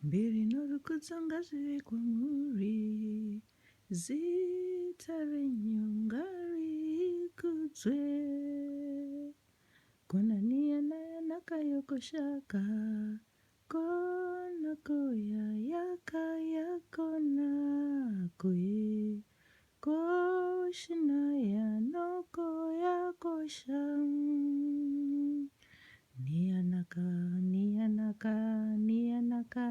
mbiri norukudzonga zvive kwamuri, zita renyu ngarikudzwe. Konani yanaka yokoshaka, konakoya yakayakona kwe, koshinaya nokoya kosham. Niyanaka, niyanaka, niyanaka,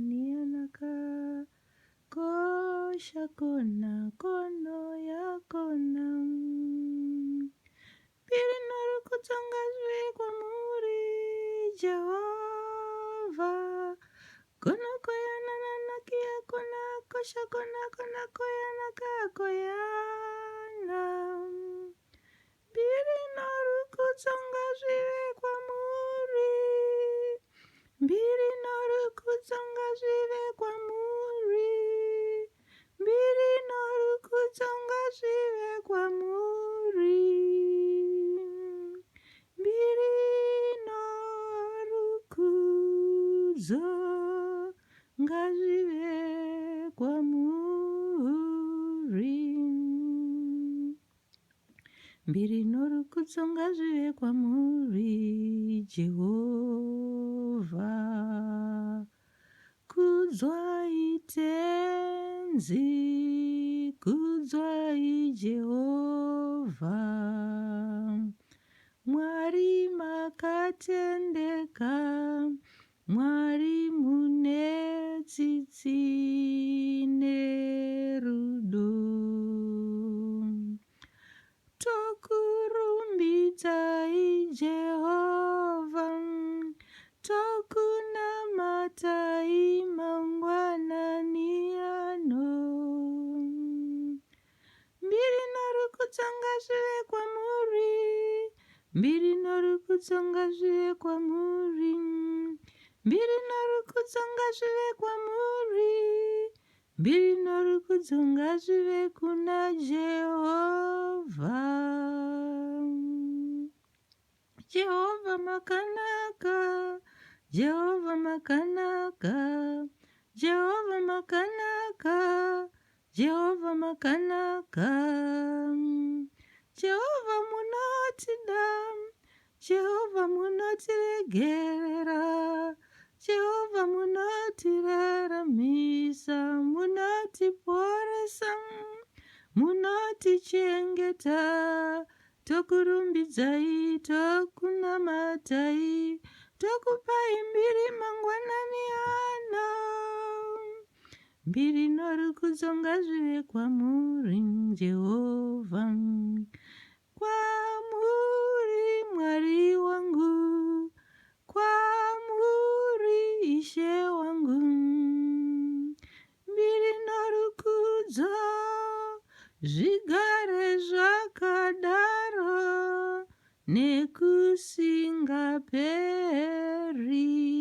niyanaka, kosha kona kono yakona. Mbiri norukudzonga zvive kwamuri, Jehovha. Kona koyana nanakia kona kosha kona kona koyana kakoyana. Mbiri norukudzonga zvive kwamuri, mbiri norukudzonga zvive kwamuri, mbiri norukudzonga zvive kwamuri, mbiri norukudzonga zvive kwamuri, mbiri norukudzonga zvive kwamuri, Jehovha. Kudzwai tenzi, kudzwai Jehovha. Mwari makatendeka, Mwari mune tsitsi nerudo. Tokurumbidzai Jehovha, tokunamatai mangwanani ano. Mbiri norukudzonga zvive kwamuri, mbiri norukudzonga zvive kwamuri, mbiri norukudzonga zvive kwamuri, mbiri norukudzonga zvive kuna Jehovha. Jehovha makanaka, Jehovha makanaka, Jehovha makanaka, Jehovha makanaka. Jehovha munotida, Jehovha munotiregerera, Jehovha munotiraramisa, munotiporesa, munotichengeta. Tokurumbidzai, tokunamatai, tokupai mbiri mangwanani ano. Mbiri norukudzonga zvive kwamuri, Jehovha. Kwamuri Mwari wangu, kwamuri Ishe wangu. Mbiri norukudzo zvigare zvakadaro nekusingaperi.